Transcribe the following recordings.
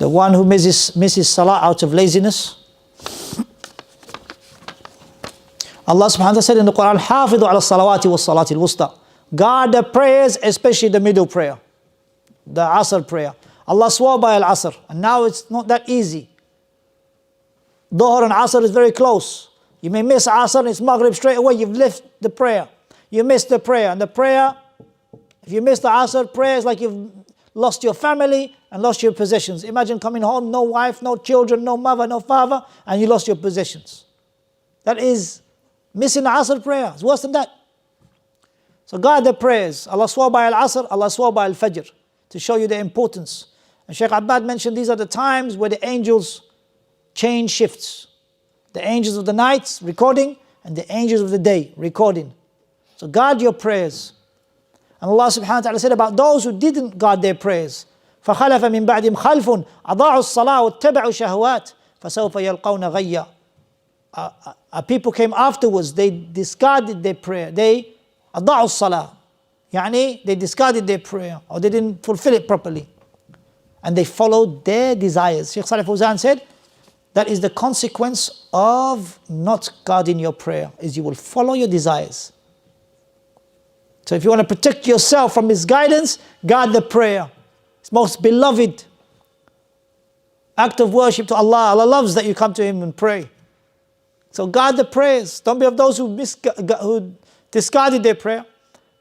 The one who misses salah out of laziness. Allah subhanahu wa ta'ala said in the Quran, حافظوا على الصلوات والصلاة الوسطى. Guard the prayers, especially the middle prayer, the Asr prayer. Allah swore by Al-Asr, and now it's not that easy. Dhuhr and Asr is very close. You may miss Asr and it's Maghrib straight away, you've left the prayer. You missed the prayer, and the prayer, if you miss the Asr prayer, it's like you've lost your family and lost your possessions. Imagine coming home, no wife, no children, no mother, no father, and you lost your possessions. That is missing the Asr prayer. It's worse than that. So guard the prayers. Allah swore by Al-Asr, Allah swore by Al-Fajr, to show you the importance. And Shaykh Abbad mentioned these are the times where the angels change shifts. The angels of the night recording, and the angels of the day recording. So guard your prayers. And Allah subhanahu wa ta'ala said about those who didn't guard their prayers, فَخَلَفَ مِن بَعْدِهِمْ خَلْفٌ أَضَاعُوا الصَّلَاةَ وَاتَّبَعُوا الشَّهَوَاتِ فَسَوْفَ يَلْقَوْنَ غَيًّا. A people came afterwards, they discarded their prayer. They أضاعوا الصلاة, يعني they discarded their prayer, or they didn't fulfill it properly, and they followed their desires. Shaykh Salih Fawzan said that is the consequence of not guarding your prayer, is you will follow your desires. So if you want to protect yourself from misguidance, guard the prayer. It's most beloved act of worship to Allah. Allah loves that you come to Him and pray. So guard the prayers. Don't be of those who discarded their prayer.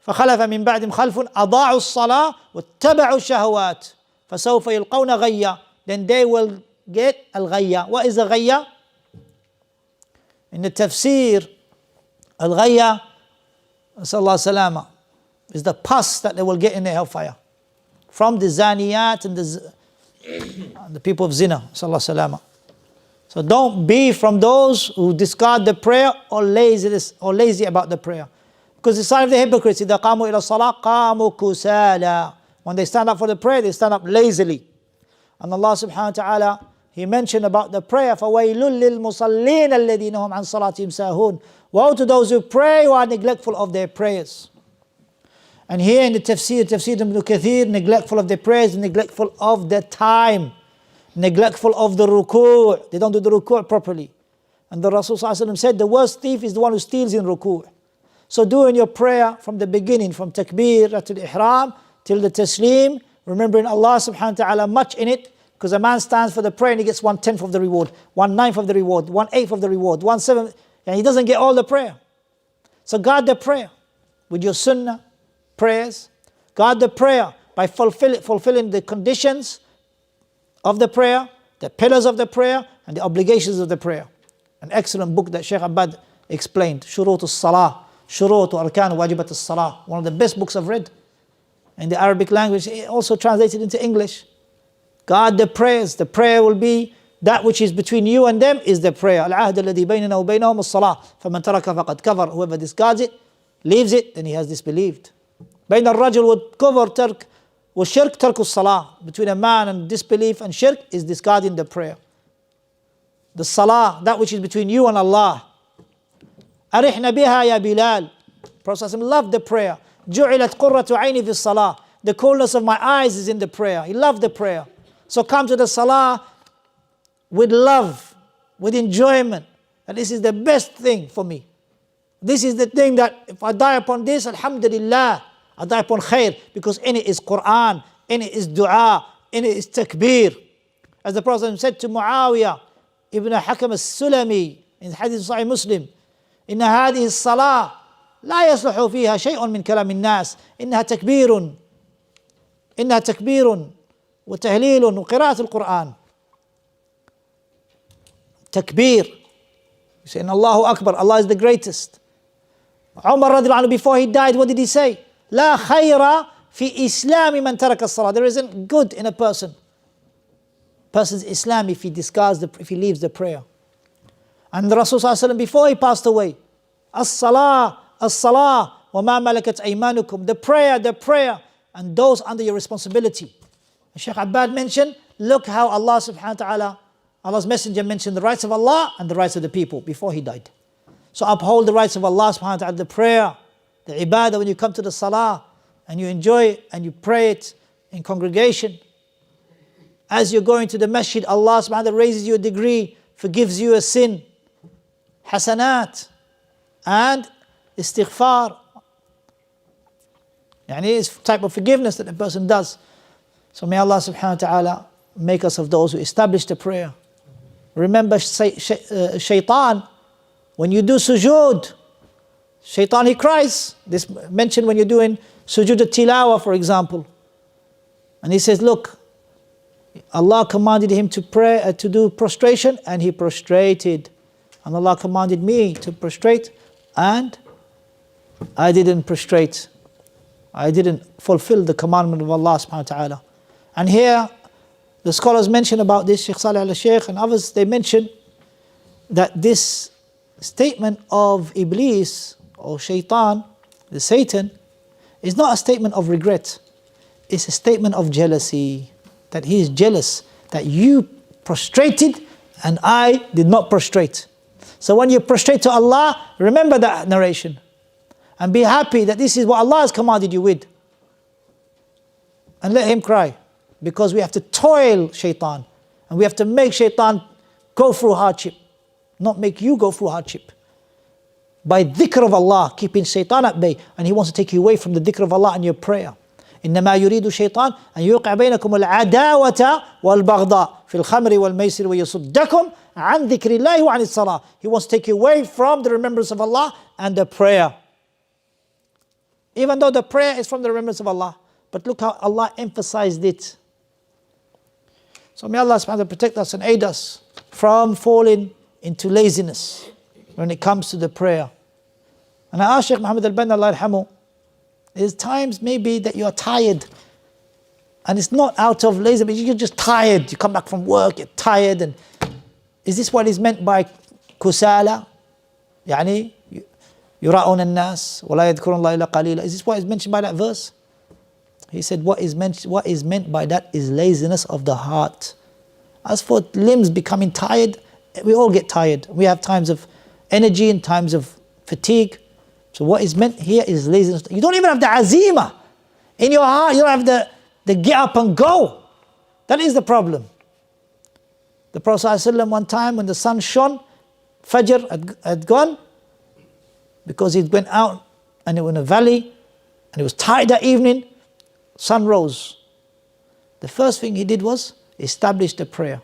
فَخَلَفَ مِن بَعْدِهِمْ خَلْفٌ أَضَاعُوا الصَّلَاةَ وَاتَّبَعُوا الشَّهَوَاتِ فَسَوْفَ يَلْقَوْنَ غَيًّا. Then they will get al-ghayya. What is the ghayya? In the tafsir, al-ghayya, sallallahu salama, is the pus that they will get in the hellfire from the zaniyat and the people of zina, sallallahu salama. So don't be from those who discard the prayer or lazy about the prayer. Because the sign of the hypocrites, إِذَا قَامُوا إِلَى الصَّلَاةِ قَامُوا كُسَالًا. When they stand up for the prayer, they stand up lazily. And Allah subhanahu wa ta'ala, He mentioned about the prayer, فَوَيْلٌ لِلْمُصَلِّينَ الَّذِينَ هُمْ عَنْ صَلَاتِهِمْ سَاهُونَ. Woe to those who pray who are neglectful of their prayers. And here in the tafsir Ibn Kathir, neglectful of their prayers, neglectful of the time, neglectful of the ruku'. They don't do the ruku' properly. And the Rasul said, the worst thief is the one who steals in ruku'. So doing your prayer from the beginning, from takbir to the ihram till the taslim, remembering Allah subhanahu wa ta'ala much in it, because a man stands for the prayer and he gets 1/10 of the reward, 1/9 of the reward, 1/8 of the reward, 1/7, and he doesn't get all the prayer. So guard the prayer with your sunnah prayers. Guard the prayer by fulfilling the conditions of the prayer, the pillars of the prayer, and the obligations of the prayer. An excellent book that Shaykh Abbad explained, Shurut al-Salah, Shurut Arkan Wajibat al-Salah, one of the best books I've read in the Arabic language, also translated into English. Guard the prayers. The prayer will be that which is between you and them is the prayer. Al-ahd alladhi baynana wa baynahum as-salah. Faman taraka faqad kafar. Whoever discards it, leaves it, then he has disbelieved. Bayn al-rajul wa kufr tark wa shirk tarku as-salah. Between a man and disbelief and shirk is discarding the prayer. The salah, that which is between you and Allah. Arihna biha ya Bilal. Prophet loved the prayer. Ju'ilat qurratu ayni fi salah. The coolness of my eyes is in the prayer. He loved the prayer. So come to the salah with love, with enjoyment. And this is the best thing for me. This is the thing that if I die upon this, alhamdulillah, I die upon khair, because in it is Quran, in it is dua, in it is takbir. As the Prophet said to Muawiyah ibn Hakam al-Sulami in Hadith Sahih Muslim, إن هذه الصلاة لا يصلح فيها شيء من كلام الناس إنها تكبير وتهليل وقراءة القرآن. Takbir. You say, Allahu Akbar, Allah is the greatest. Umar radiallahu anhu, before he died, what did he say? لا خير في إسلام من ترك الصلاة. There isn't good in a person's Islam if he leaves the prayer. And the Rasul sallallahu alaihi wasallam, before he passed away, as-salah, as-salah, wa ma malakat aymanukum. The prayer, and those under your responsibility. Shaykh Abbad mentioned, look how Allah subhanahu wa ta'ala, Allah's messenger mentioned the rights of Allah and the rights of the people before he died. So uphold the rights of Allah subhanahu wa ta'ala, the prayer, the ibadah when you come to the salah, and you enjoy it and you pray it in congregation. As you're going to the masjid, Allah subhanahu wa ta'ala raises you a degree, forgives you a sin, hasanat, and istighfar. Yani it's type of forgiveness that a person does. So may Allah subhanahu wa ta'ala make us of those who establish the prayer. Remember shaitan, when you do sujood, shaitan, he cries. This mentioned when you're doing sujood al-tilawa, for example. And he says, look, Allah commanded him to pray, to do prostration, and he prostrated. And Allah commanded me to prostrate, and I didn't prostrate. I didn't fulfill the commandment of Allah subhanahu wa ta'ala. And here, the scholars mention about this, Shaykh Salih al-Shaykh and others, they mention that this statement of Iblis or Shaitan, the Satan, is not a statement of regret. It's a statement of jealousy. That he is jealous that you prostrated and I did not prostrate. So when you prostrate to Allah, remember that narration and be happy that this is what Allah has commanded you with. And let him cry, because we have to toil shaitan and we have to make shaitan go through hardship, not make you go through hardship. By dhikr of Allah, keeping shaitan at bay, and he wants to take you away from the dhikr of Allah and your prayer. إنما يريد الشيطان أن يوقع بينكم العداوة والبغضاء في الخمر والميسر ويصدكم عن ذكر الله وعن الصلاة. He wants to take you away from the remembrance of Allah and the prayer. Even though the prayer is from the remembrance of Allah, but look how Allah emphasized it. So may Allah subhanahu wa ta'ala protect us and aid us from falling into laziness when it comes to the prayer. And I asked Shaykh Muhammad al-Banna, Allah yarhamu, there's times maybe that you're tired, and it's not out of laziness, but you're just tired. You come back from work, you're tired, and is this what is meant by kusala? يعني يراؤون الناس ولا يذكرون الله إلا قليلا. Is this what is mentioned by that verse? He said what is meant by that is laziness of the heart. As for limbs becoming tired, we all get tired. We have times of energy and times of fatigue. So what is meant here is laziness. You don't even have the azima in your heart. You don't have the get up and go. That is the problem. The Prophet ﷺ one time when the sun shone, Fajr had gone, because he went out and it was in a valley and he was tired that evening, sun rose. The first thing he did was establish the prayer.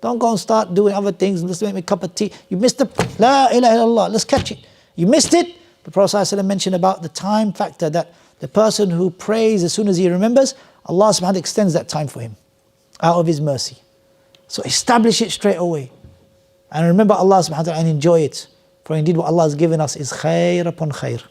Don't go and start doing other things and just make me a cup of tea. You missed the La ilaha illallah, let's catch it. You missed it. The Prophet ﷺ mentioned about the time factor, that the person who prays as soon as he remembers, Allah subhanahu wa ta'ala extends that time for him out of his mercy. So establish it straight away. And remember Allah subhanahu wa ta'ala and enjoy it. For indeed what Allah has given us is khair upon khair.